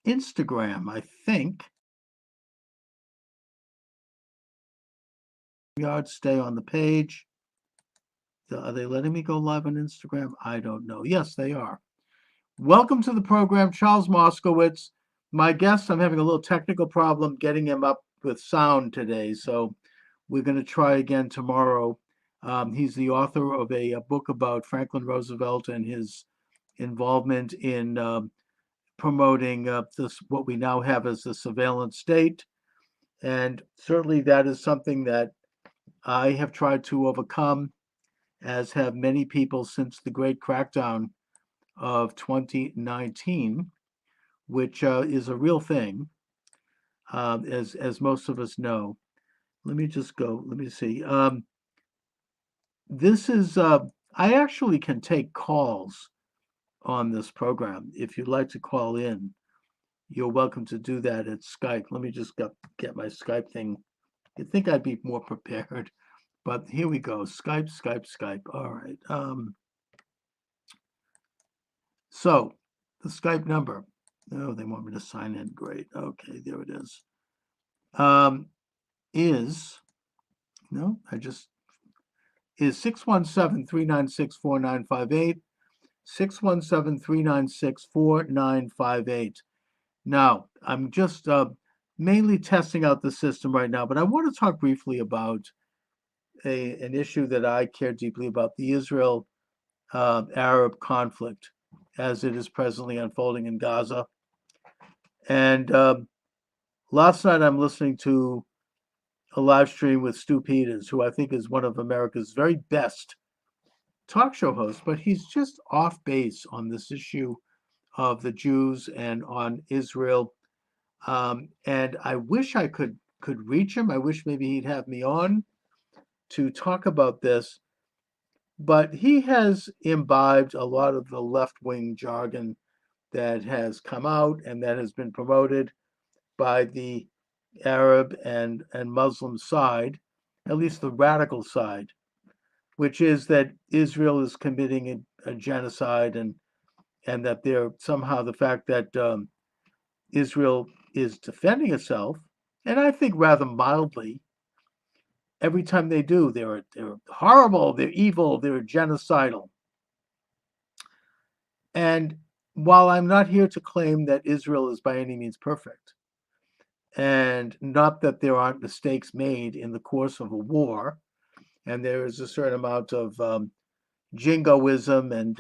Instagram, I think. Stay on the page. Are they letting me go live on Instagram? I don't know. Yes, they are. Welcome to the program, Charles Moscowitz. My guest, I'm having a little technical problem getting him up with sound today, so we're going to try again tomorrow. He's the author of a book about Franklin Roosevelt and his involvement in promoting this, what we now have as the surveillance state. And certainly that is something that I have tried to overcome, as have many people since the great crackdown of 2019, which is a real thing, as most of us know. Let me just go. Let me see. This is. I actually can take calls on this program. If you'd like to call in, you're welcome to do that at Skype. Let me just get my Skype thing. You'd think I'd be more prepared, but here we go. Skype, Skype, Skype. All right. So the Skype number. Oh, they want me to sign in. Great. Okay, there it is. Is no, I just is 617-396-4958. 617-396-4958. Now, I'm just mainly testing out the system right now, but I want to talk briefly about an issue that I care deeply about, the Israel Arab conflict as it is presently unfolding in Gaza. And last night I'm listening to a live stream with Stu Peters, who I think is one of America's very best talk show hosts, but he's just off base on this issue of the Jews and on Israel. And I wish I could reach him. I wish maybe he'd have me on to talk about this. But he has imbibed a lot of the left-wing jargon that has come out and that has been promoted by the Arab and Muslim side, at least the radical side, which is that Israel is committing a genocide, and that they're somehow the fact that Israel is defending itself, and I think rather mildly. Every time they do, they're horrible, they're evil, they're genocidal. And while I'm not here to claim that Israel is by any means perfect, and not that there aren't mistakes made in the course of a war, and there is a certain amount of jingoism and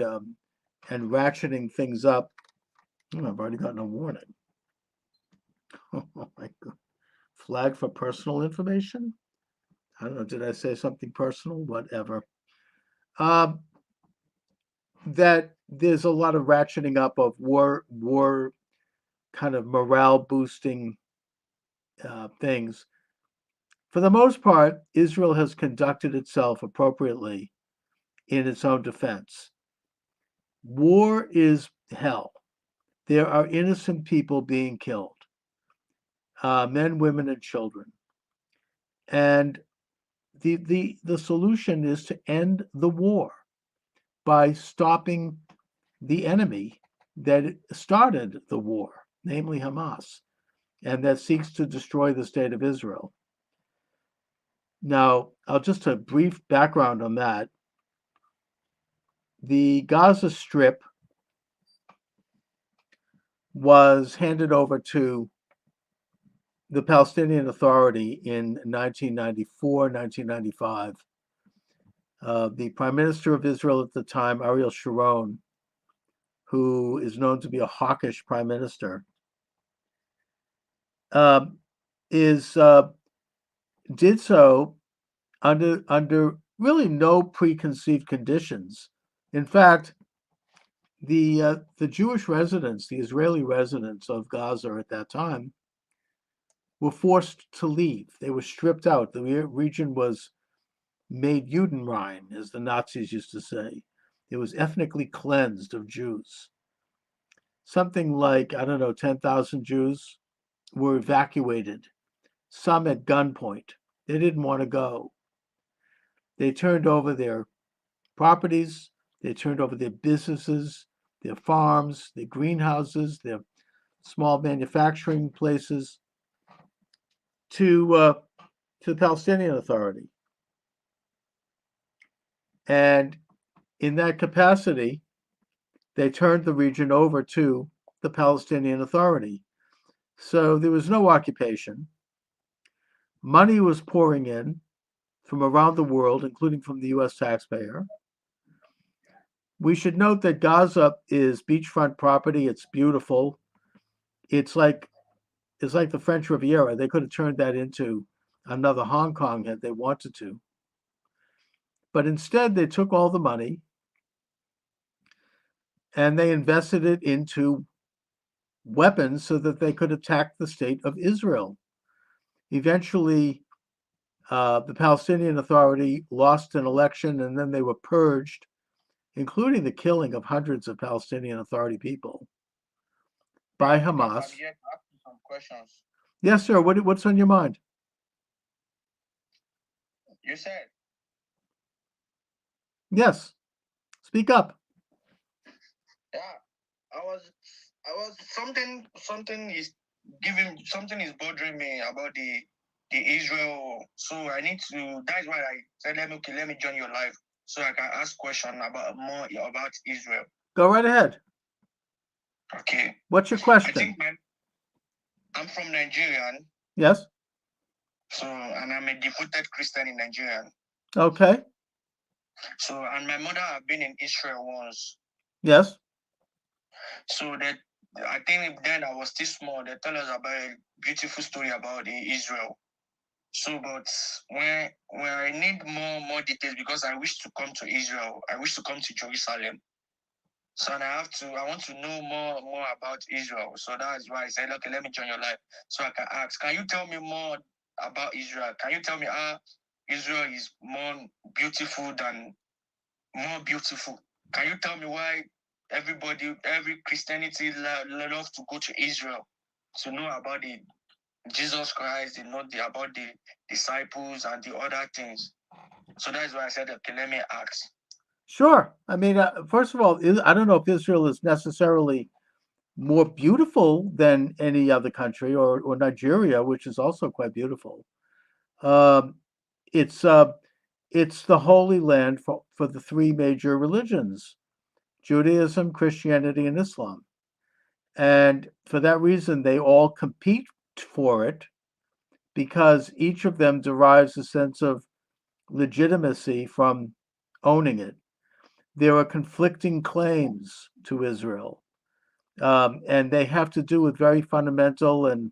ratcheting things up. Oh, I've already gotten a warning. Oh my God. Flag for personal information? I don't know. Did I say something personal? Whatever. That there's a lot of ratcheting up of war kind of morale boosting things. For the most part, Israel has conducted itself appropriately in its own defense. War is hell. There are innocent people being killed, men, women, and children. And the solution is to end the war by stopping the enemy that started the war, namely Hamas, and that seeks to destroy the state of Israel. Now, I'll just a brief background on that. The Gaza Strip was handed over to the Palestinian Authority in 1994, 1995. The Prime Minister of Israel at the time, Ariel Sharon, who is known to be a hawkish prime minister, did so under really no preconceived conditions. In fact, the Jewish residents, the Israeli residents of Gaza at that time, were forced to leave. They were stripped out. The region was made Judenrein, as the Nazis used to say. It was ethnically cleansed of Jews. Something like, I don't know, 10,000 Jews were evacuated, some at gunpoint. They didn't want to go. They turned over their properties, they turned over their businesses, their farms, their greenhouses, their small manufacturing places, to the Palestinian Authority. And in that capacity, they turned the region over to the Palestinian Authority. So there was no occupation. Money was pouring in from around the world, including from the US taxpayer. We should note that Gaza is beachfront property. It's beautiful. It's like the French Riviera. They could have turned that into another Hong Kong had they wanted to. But instead, they took all the money and they invested it into weapons so that they could attack the state of Israel. Eventually, the Palestinian Authority lost an election and then they were purged, including the killing of hundreds of Palestinian Authority people by Hamas. I'm here to ask you some questions. Yes, sir. What's on your mind? You said, Yes. Speak up. yeah, something is bothering me about the Israel. So I need to. That's why I said, let me join your live so I can ask question about more about Israel. Go right ahead. Okay. What's your I question? think I'm from Nigerian. Yes. So, and I'm a devoted Christian in Nigeria. Okay. So, and my mother have been in Israel once. Yes. So that I think then I was still small. They tell us about a beautiful story about Israel. So, but when I need more details because I wish to come to Israel, I wish to come to Jerusalem. So and I want to know more about Israel. So that's why I said, okay, let me join your life so I can ask. Can you tell me more about Israel? Can you tell me how Israel is more beautiful? Can you tell me why every Christianity love to go to Israel to know about the Jesus Christ, about the disciples and the other things? So that's why I said, okay, let me ask. Sure. I mean, first of all, I don't know if Israel is necessarily more beautiful than any other country, or Nigeria, which is also quite beautiful. Um, it's it's the holy land for the three major religions: Judaism, Christianity, and Islam. And for that reason, they all compete for it because each of them derives a sense of legitimacy from owning it. There are conflicting claims to Israel, and they have to do with very fundamental and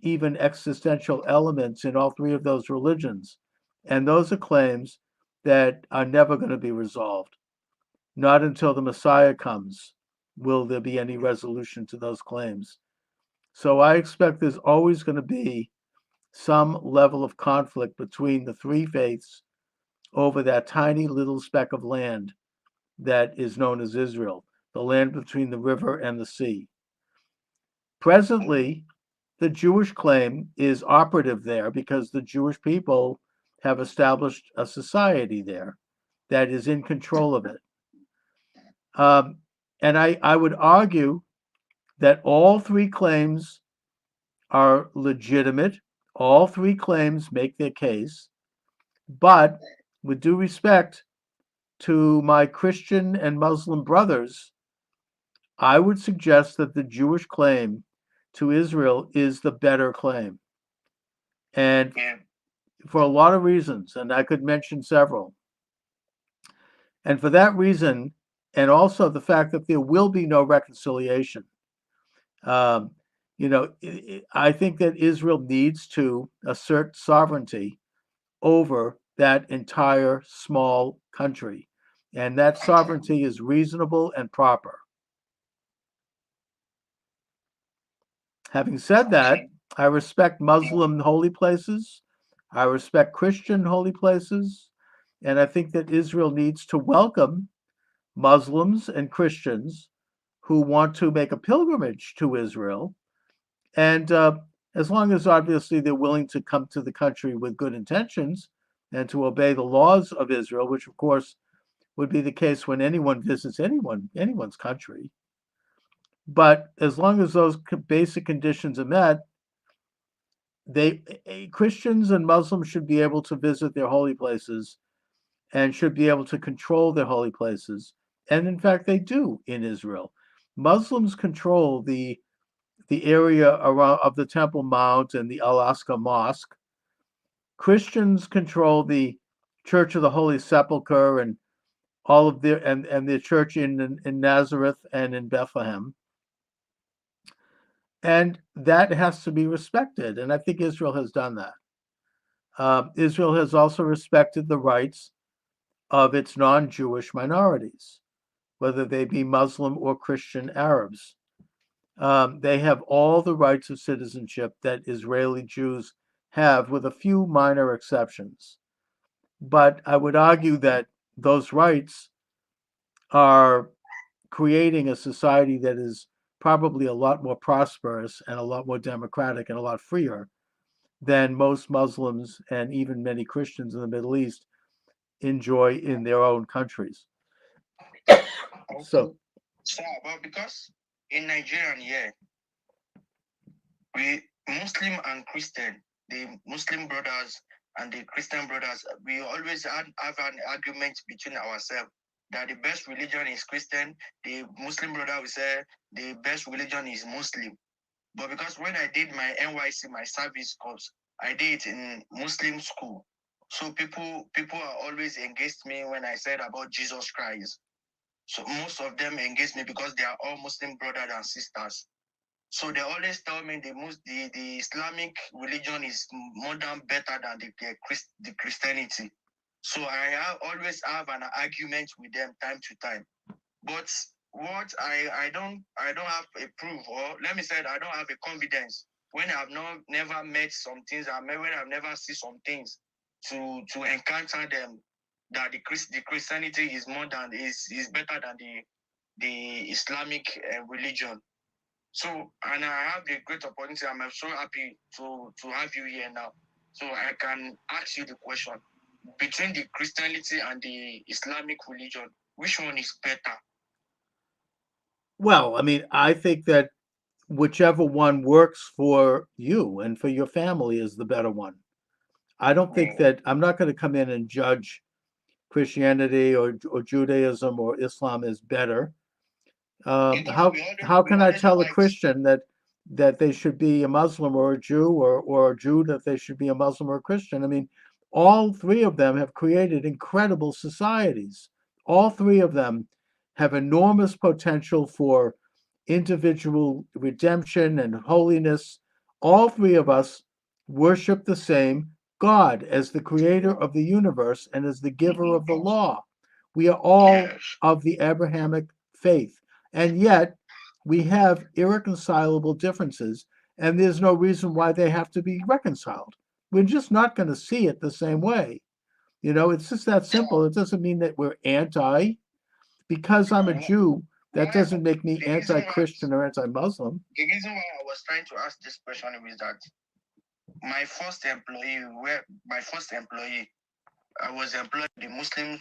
even existential elements in all three of those religions. And those are claims that are never going to be resolved. Not until the Messiah comes will there be any resolution to those claims. So I expect there's always going to be some level of conflict between the three faiths over that tiny little speck of land that is known as Israel, the land between the river and the sea. Presently, the Jewish claim is operative there because the Jewish people have established a society there that is in control of it. And I would argue that all three claims are legitimate. All three claims make their case. But with due respect to my Christian and Muslim brothers, I would suggest that the Jewish claim to Israel is the better claim. And for a lot of reasons, and I could mention several. And for that reason, and also the fact that there will be no reconciliation, um, I think that Israel needs to assert sovereignty over that entire small country. And that sovereignty is reasonable and proper. Having said that, I respect Muslim holy places. I respect Christian holy places. And I think that Israel needs to welcome Muslims and Christians who want to make a pilgrimage to Israel. And as long as obviously they're willing to come to the country with good intentions and to obey the laws of Israel, which of course would be the case when anyone visits anyone's country. But as long as those basic conditions are met, Christians and Muslims should be able to visit their holy places and should be able to control their holy places. And in fact, they do in Israel. Muslims control the area around of the Temple Mount and the Al Aqsa Mosque. Christians control the Church of the Holy Sepulchre and all of their and their church in Nazareth and in Bethlehem. And that has to be respected. And I think Israel has done that. Israel has also respected the rights of its non Jewish minorities, whether they be Muslim or Christian Arabs. They have all the rights of citizenship that Israeli Jews have, with a few minor exceptions. But I would argue that those rights are creating a society that is probably a lot more prosperous and a lot more democratic and a lot freer than most Muslims and even many Christians in the Middle East enjoy in their own countries. Okay. So, So, but because in Nigeria, yeah, we Muslim and Christian, the Muslim brothers and the Christian brothers, we always have an argument between ourselves that the best religion is Christian. The Muslim brother will say the best religion is Muslim. But because when I did my NYC, my service course, I did it in Muslim school. So people are always against me when I said about Jesus Christ. So most of them engage me because they are all Muslim brothers and sisters. So they always tell me the Islamic religion is more than better than the Christianity. So always have an argument with them time to time. But what I don't have a proof, or let me say I don't have a confidence when I've never met some things, when I've never seen some things to encounter them, that the Christianity is more than is better than the Islamic religion. So, and I have a great opportunity. I'm so happy to have you here now. So I can ask you the question: between the Christianity and the Islamic religion, which one is better? well, I mean, I think that whichever one works for you and for your family is the better one. I don't think Mm. that I'm not going to come in and judge Christianity or Judaism or Islam as better. Because How we can I already tell a fight. Christian that they should be a Muslim or a Jew or a Jew that they should be a Muslim or a Christian? I mean, all three of them have created incredible societies. All three of them have enormous potential for individual redemption and holiness. All three of us worship the same God as the creator of the universe and as the giver of the law. We are all Yes. of the Abrahamic faith. And yet, we have irreconcilable differences, and there's no reason why they have to be reconciled. We're just not going to see it the same way. It's just that So simple. It doesn't mean that we're anti. Because I'm a Jew, that why doesn't make me the reason anti why Christian or anti Muslim. the reason why I was trying to ask this question is that my first employee, I was employed in the Muslim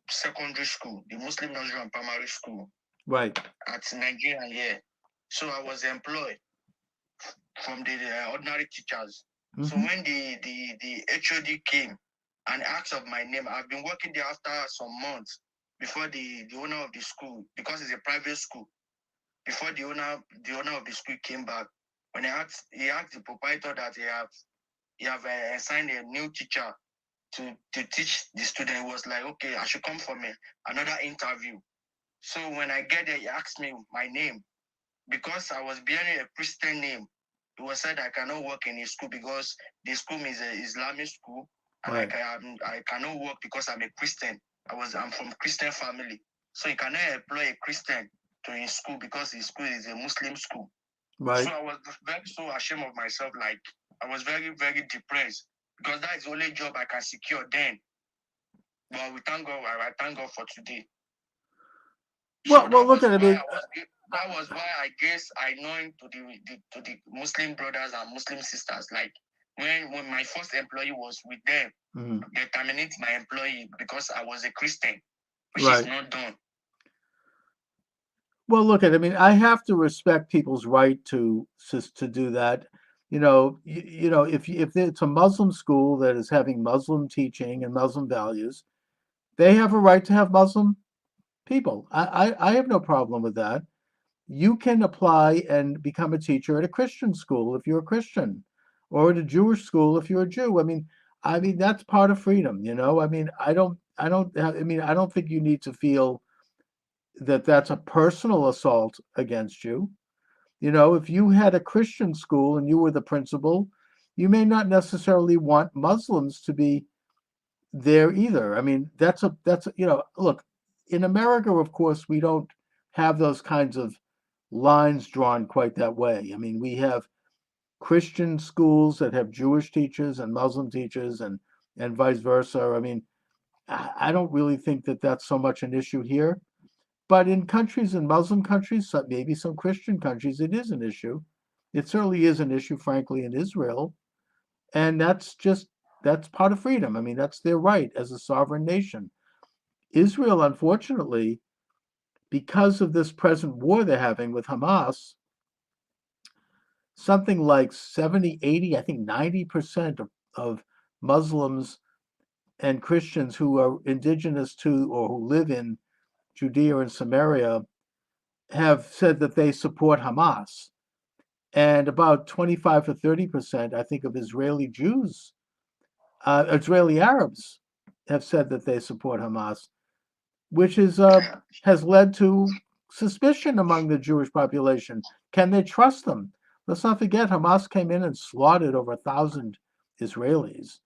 secondary school, the Muslim nursery and primary school Right. at Nigeria here. So I was employed from the ordinary teachers. So Hmm. when the HOD came and asked of my name, I've been working there after some months before the owner of the school, because it's a private school, before the owner of the school came back. When he asked the proprietor that he have assigned a new teacher to teach the student. It was like, okay, I should come for me another interview. So when I get there, he asked me my name. Because I was bearing a Christian name, it was said I cannot work in a school because the school is an Islamic school, and Right. I cannot work because I'm a Christian. I'm from Christian family, so you cannot employ a Christian to his school because his school is a Muslim school. So Right. I was very so ashamed of myself. Like I was very very depressed because that is the only job I can secure then. But we thank God. I thank God for today. So Well, look at it. I mean, that was why I guess I know to the Muslim brothers and Muslim sisters. Like when my first employee was with them, mhm, they terminate my employee because I was a Christian, which is right. not done. Well, look at, I mean, I have to respect people's right to do that. If it's a Muslim school that is having Muslim teaching and Muslim values, they have a right to have Muslim people. I have no problem with that. You can apply and become a teacher at a Christian school if you're a Christian, or at a Jewish school if you're a Jew. I mean that's part of freedom, you know. I don't think you need to feel that that's a personal assault against you. You know, if you had a Christian school and you were the principal, you may not necessarily want Muslims to be there either. I mean, look, in America, of course, we don't have those kinds of lines drawn quite that way. I mean, we have Christian schools that have Jewish teachers and Muslim teachers and vice versa. I mean, I don't really think that that's so much an issue here. But in countries, in Muslim countries, maybe some Christian countries, it is an issue. It certainly is an issue, frankly, in Israel. And that's part of freedom. I mean, that's their right as a sovereign nation. Israel, unfortunately, because of this present war they're having with Hamas, something like 70, 80, I think 90% of Muslims and Christians who are indigenous to or who live in Judea and Samaria have said that they support Hamas. And about 25 to 30%, I think, of Israeli Jews, Israeli Arabs, have said that they support Hamas, which has led to suspicion among the Jewish population. Can they trust them? Let's not forget, Hamas came in and slaughtered over 1,000 Israelis,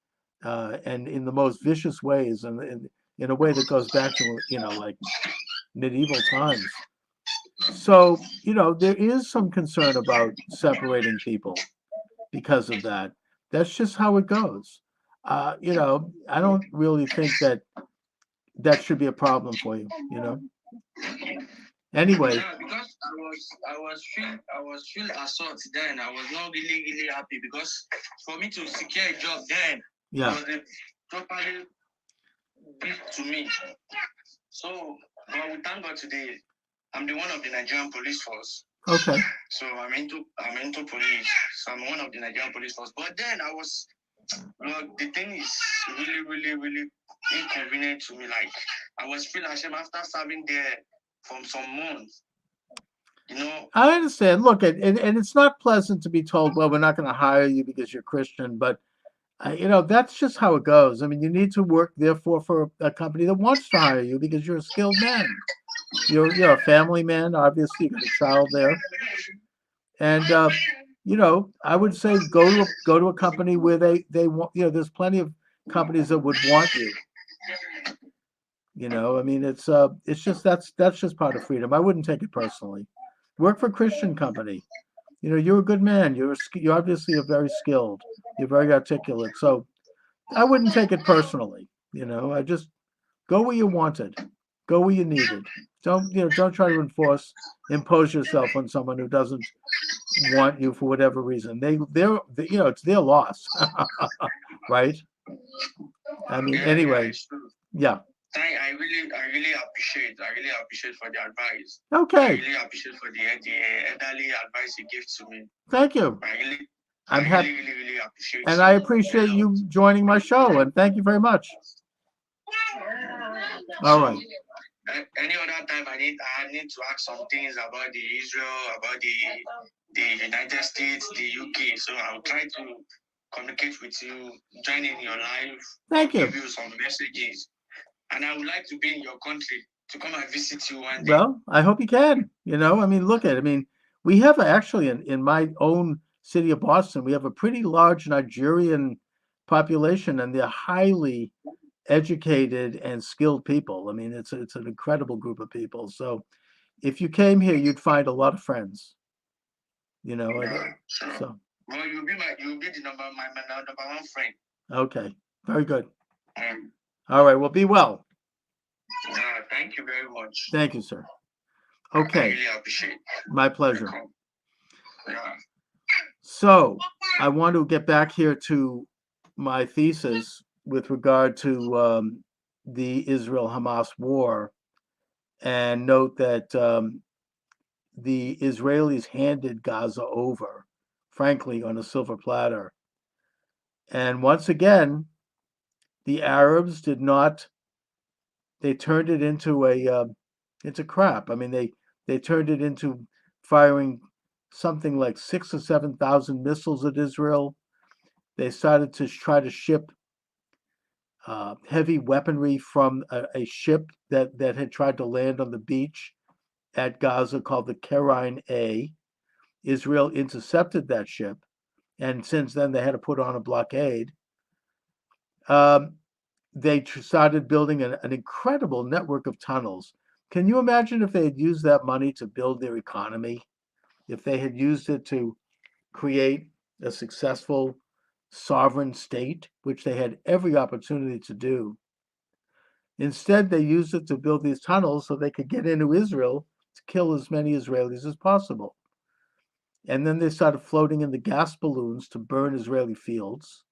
and in the most vicious ways, and in a way that goes back to like medieval times. So there is some concern about separating people because of that. That's just how it goes. I don't really think that should be a problem for you. Anyway, Yeah, because I was feel assault then. I was not really really happy because for me to secure a job then yeah. was a properly big to me. So, but we thank God today. I'm the one of the Nigerian police force. Okay. So I'm into police. So I'm one of the Nigerian police force. But then I was, look, the thing is really really really inconvenient to me. Like I was feeling ashamed after serving there for some months. I understand. Look, and it's not pleasant to be told, well, we're not going to hire you because you're Christian, but that's just how it goes. I mean, you need to work, therefore, for a company that wants to hire you because you're a skilled man. You're a family man. Obviously, you got a child there, and I would say go to a company where they want. There's plenty of companies that would want you. I mean, it's just that's just part of freedom. I wouldn't take it personally. Work for a Christian company. You're a good man. You obviously are very skilled. You're very articulate. So I wouldn't take it personally. I just go where you wanted, go where you needed. Don't try to impose yourself on someone who doesn't want you for whatever reason. It's their loss, right? I mean, anyway, yeah. I really appreciate for the advice. Okay. I really appreciate for the elderly advice you gave to me. Thank you. I'm happy. Really, really appreciate. And I appreciate you joining my show. And thank you very much. All right. Any other time I need to ask some things about the Israel, about the United States, the UK. So I'll try to communicate with you, join in your live. Thank you. Give you some messages. And I would like to be in your country to come and visit you one day. Well, I hope you can. I mean, we have actually in my own city of Boston, we have a pretty large Nigerian population, and they're highly educated and skilled people. I mean, it's an incredible group of people. So if you came here, you'd find a lot of friends. Sure. So. Well, you'll be the number one friend. Okay, very good. All right, well, be well. Thank you very much. Thank you, sir. Okay. I really appreciate it. My pleasure. Yeah. So I want to get back here to my thesis with regard to the Israel-Hamas war, and note that the Israelis handed Gaza over, frankly, on a silver platter. And once again, the Arabs did not. They turned it into crap. I mean, they turned it into firing something like 6 or 7 thousand missiles at Israel. They started to try to ship heavy weaponry from a ship that had tried to land on the beach at Gaza called the Kerine A. Israel intercepted that ship, and since then they had to put on a blockade. Um, they started building an incredible network of tunnels. Can you imagine if they had used that money to build their economy? If they had used it to create a successful sovereign state, which they had every opportunity to do. Instead, they used it to build these tunnels so they could get into Israel to kill as many Israelis as possible. And then they started floating in the gas balloons to burn Israeli fields.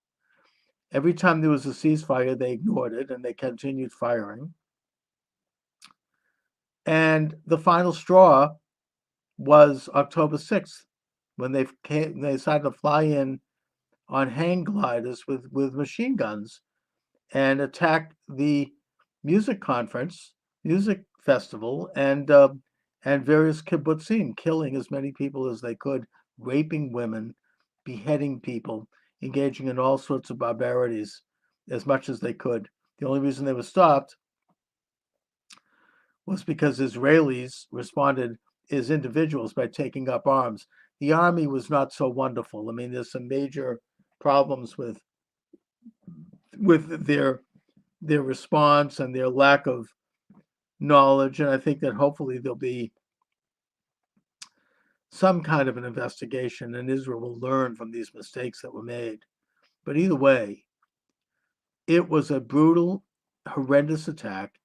Every time there was a ceasefire, they ignored it and they continued firing. And the final straw was October 6th, when they decided to fly in on hang gliders with machine guns and attack the music conference, music festival, and various kibbutzim, killing as many people as they could, raping women, beheading people, engaging in all sorts of barbarities as much as they could. The only reason they were stopped was because Israelis responded as individuals by taking up arms. The army was not so wonderful. I mean, there's some major problems with their response and their lack of knowledge, and I think that hopefully there'll be some kind of an investigation, and Israel will learn from these mistakes that were made. But either way, it was a brutal, horrendous attack,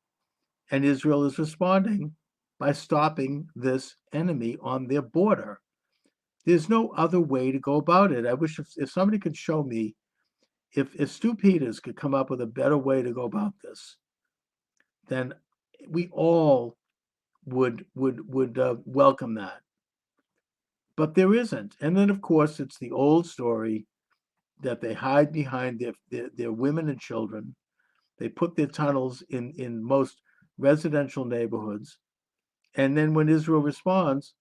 and Israel is responding by stopping this enemy on their border. There's no other way to go about it. I wish if somebody could show me, if Stu Peters could come up with a better way to go about this, then we all would welcome that. But there isn't. And then, of course, it's the old story that they hide behind their women and children. They put their tunnels in most residential neighborhoods. And then when Israel responds,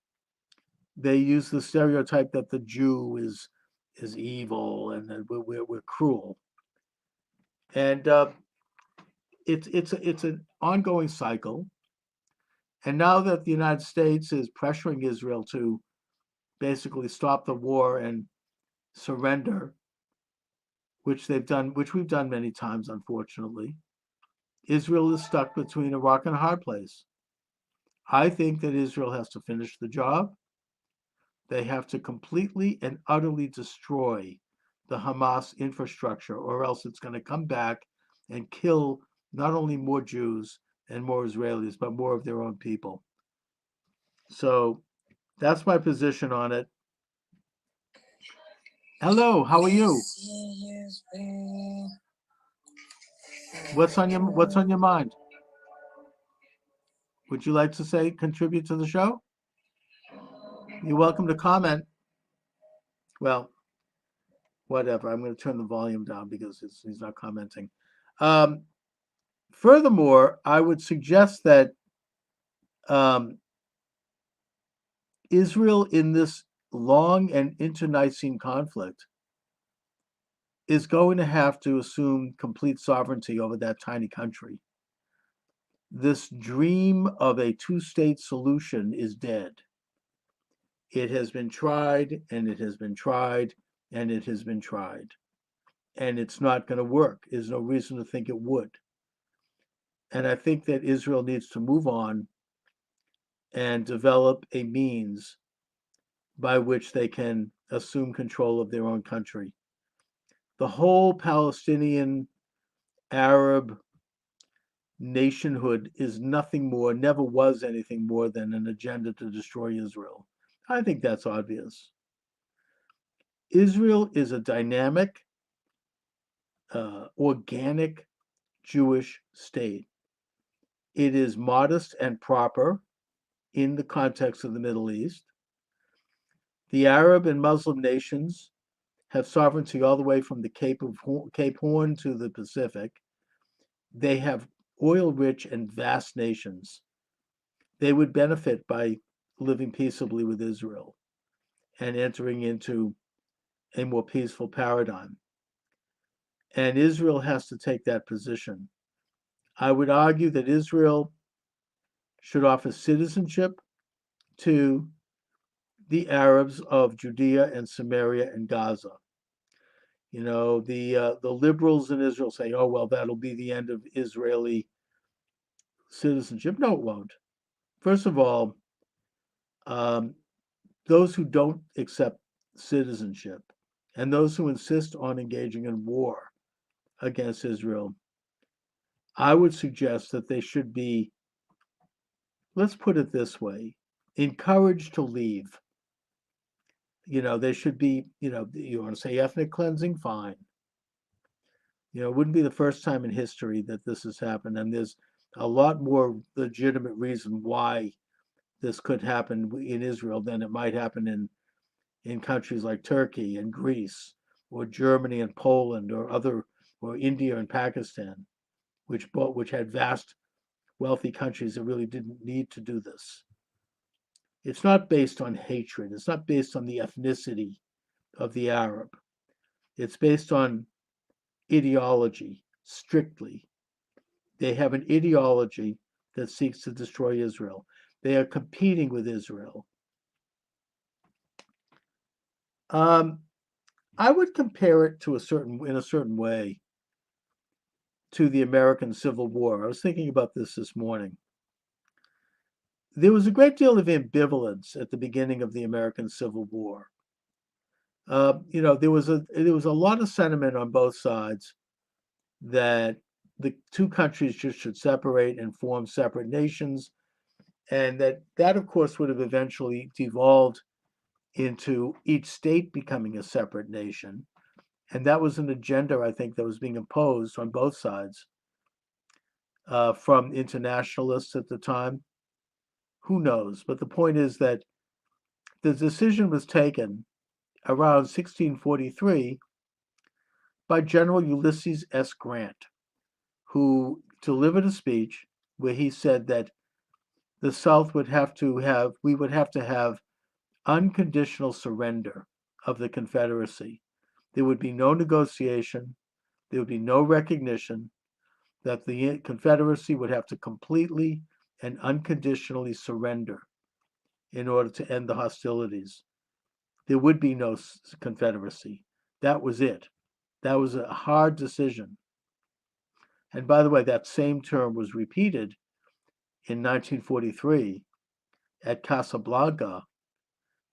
they use the stereotype that the Jew is evil and that we're cruel. And it's an ongoing cycle. And now that the United States is pressuring Israel to basically stop the war and surrender, which we've done many times, unfortunately, Israel is stuck between a rock and a hard place. I think that Israel has to finish the job. They have to completely and utterly destroy the Hamas infrastructure, or else it's going to come back and kill not only more Jews and more Israelis, but more of their own people. So that's my position on it. Hello, how are you? What's on your mind? Would you like to contribute to the show? You're welcome to comment. Well, whatever. I'm going to turn the volume down because he's not commenting. Um, Furthermore, I would suggest that um, Israel, in this long and internecine conflict, is going to have to assume complete sovereignty over that tiny country. This dream of a two-state solution is dead. It has been tried, and it has been tried, and it has been tried. And it's not going to work. There's no reason to think it would. And I think that Israel needs to move on and develop a means by which they can assume control of their own country. The whole Palestinian Arab nationhood is nothing more, never was anything more than an agenda to destroy Israel. I think that's obvious. Israel is a dynamic, organic Jewish state. It is modest and proper. in the context of the Middle East. The Arab and Muslim nations have sovereignty all the way from the Cape Horn to the Pacific. They have oil-rich and vast nations. They would benefit by living peaceably with Israel and entering into a more peaceful paradigm. And Israel has to take that position. I would argue that Israel should offer citizenship to the Arabs of Judea and Samaria and Gaza. The liberals in Israel say, "Oh well, that'll be the end of Israeli citizenship." No, it won't. First of all, um, those who don't accept citizenship and those who insist on engaging in war against Israel, I would suggest that they should be, let's put it this way, encouraged to leave. They should be, you want to say ethnic cleansing? Fine. It wouldn't be the first time in history that this has happened, and there's a lot more legitimate reason why this could happen in Israel than it might happen in countries like Turkey and Greece or Germany and Poland or India and Pakistan, which had vast wealthy countries that really didn't need to do this. It's not based on hatred. It's not based on the ethnicity of the Arab. It's based on ideology, strictly. They have an ideology that seeks to destroy Israel. They are competing with Israel. I would compare it in a certain way to the American Civil War. I was thinking about this morning. There was a great deal of ambivalence at the beginning of the American Civil War. There was a lot of sentiment on both sides that the two countries just should separate and form separate nations, and that of course would have eventually devolved into each state becoming a separate nation. And that was an agenda, I think, that was being imposed on both sides from internationalists at the time. Who knows? But the point is that the decision was taken around 1643 by General Ulysses S. Grant, who delivered a speech where he said that the South we would have to have unconditional surrender of the Confederacy. There would be no negotiation, there would be no recognition, that the Confederacy would have to completely and unconditionally surrender in order to end the hostilities. There would be no Confederacy. That was it. That was a hard decision. And by the way, that same term was repeated in 1943 at Casablanca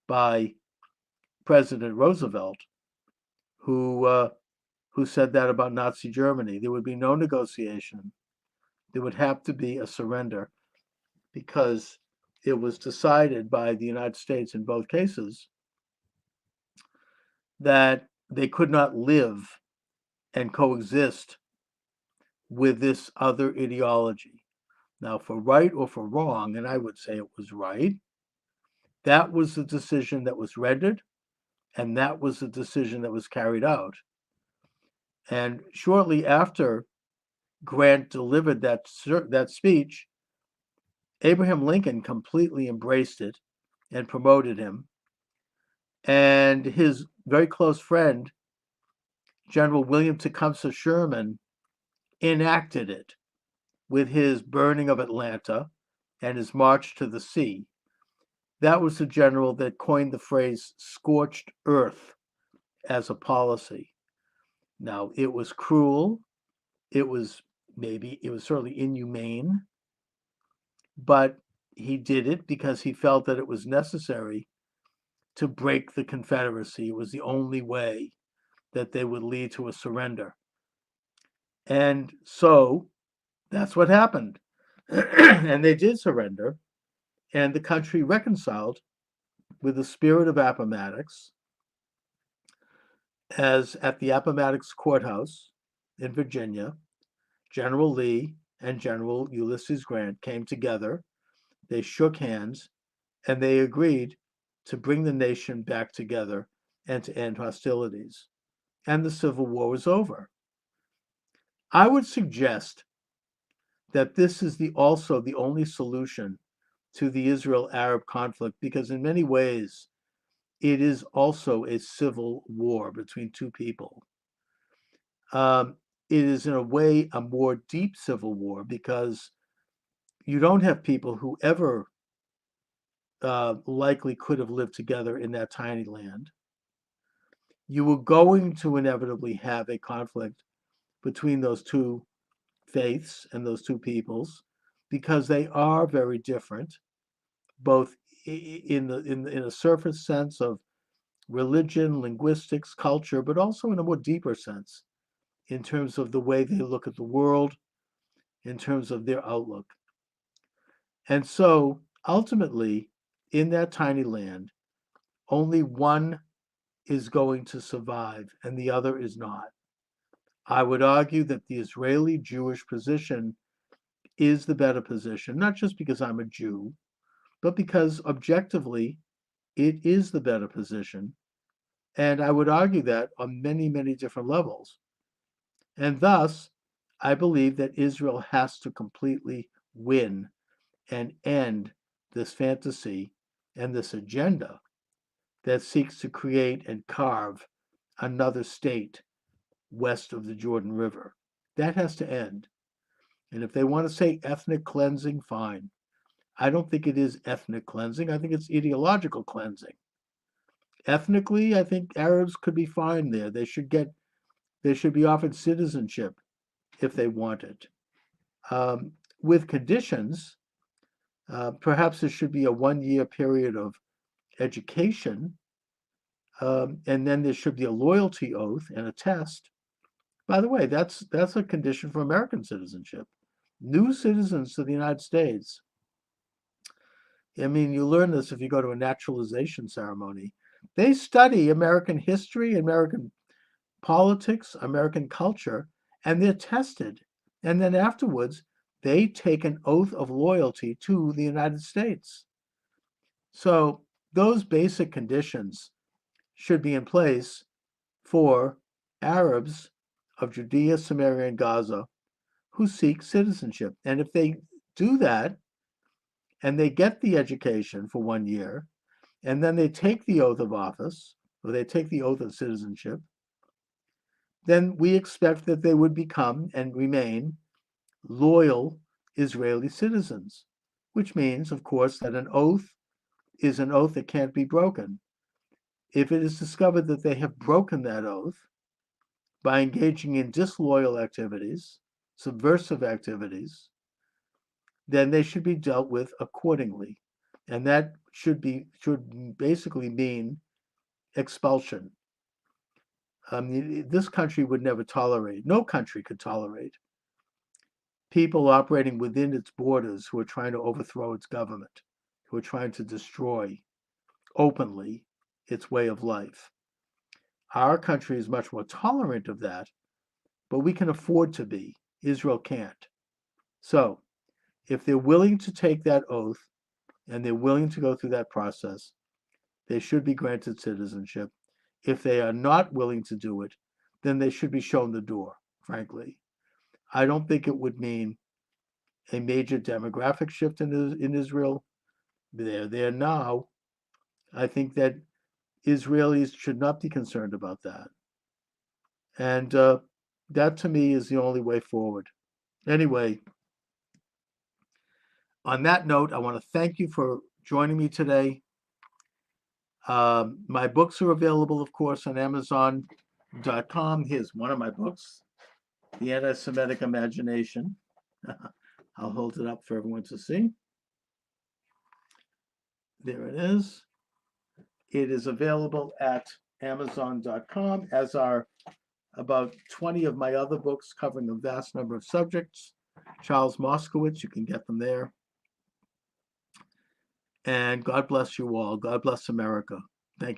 by President Roosevelt, who said that about Nazi Germany. There would be no negotiation. There would have to be a surrender because it was decided by the United States in both cases that they could not live and coexist with this other ideology. Now, for right or for wrong, and I would say it was right, that was the decision that was rendered, and that was the decision that was carried out. And shortly after Grant delivered that speech, Abraham Lincoln completely embraced it and promoted him. And his very close friend, General William Tecumseh Sherman, enacted it with his burning of Atlanta and his march to the sea. That was the general that coined the phrase scorched earth as a policy. Now, it was cruel, it was certainly inhumane, but he did it because he felt that it was necessary to break the Confederacy. It was the only way that they would lead to a surrender. And so that's what happened. And they did surrender, and the country reconciled with the spirit of Appomattox, as at the Appomattox Courthouse in Virginia, General Lee and General Ulysses Grant came together They shook hands and they agreed to bring the nation back together and to end hostilities. And the Civil War was over. I would suggest that this is also the only solution to the Israel-Arab conflict because in many ways it is also a civil war between two people. It is in a way a more deep civil war because you don't have people who ever likely could have lived together in that tiny land. You were going to inevitably have a conflict between those two faiths and those two peoples because they are very different, both in a surface sense of religion, linguistics, culture, but also in a more deeper sense in terms of the way they look at the world, in terms of their outlook. And so ultimately, in that tiny land, only one is going to survive and the other is not. I would argue that the Israeli Jewish position is the better position, not just because I'm a Jew, but because objectively it is the better position. And I would argue that on many, many different levels. And thus, I believe that Israel has to completely win and end this fantasy and this agenda that seeks to create and carve another state west of the Jordan River. That has to end. And if they want to say ethnic cleansing, fine. I don't think it is ethnic cleansing. I think it's ideological cleansing. Ethnically, I think Arabs could be fine there. They should be offered citizenship if they want it. With conditions, perhaps there should be a 1 year period of education, and then there should be a loyalty oath and a test. By the way, that's a condition for American citizenship. New citizens to the United States. I mean, you learn this if you go to a naturalization ceremony. They study American history, American politics, American culture, and they're tested. And then afterwards, they take an oath of loyalty to the United States. So those basic conditions should be in place for Arabs of Judea, Samaria, and Gaza who seek citizenship. And if they do that and they get the education for 1 year, and then they take the oath of office, or they take the oath of citizenship, then we expect that they would become and remain loyal Israeli citizens, which means, of course, that an oath is an oath that can't be broken. If it is discovered that they have broken that oath by engaging in disloyal activities, subversive activities, then they should be dealt with accordingly. And that should basically mean expulsion. This country would never tolerate, no country could tolerate people operating within its borders who are trying to overthrow its government, who are trying to destroy openly its way of life. Our country is much more tolerant of that, but we can afford to be. Israel can't. So, if they're willing to take that oath and they're willing to go through that process, they should be granted citizenship. If they are not willing to do it, then they should be shown the door, frankly. I don't think it would mean a major demographic shift in Israel. They're there now. I think that Israelis should not be concerned about that. And that to me is the only way forward. Anyway, on that note, I want to thank you for joining me today. My books are available, of course, on Amazon.com. Here's one of my books, The Anti-Semitic Imagination. I'll hold it up for everyone to see. There it is. It is available at Amazon.com, as are about 20 of my other books covering a vast number of subjects. Charles Moscowitz, you can get them there. And God bless you all. God bless America. Thank you.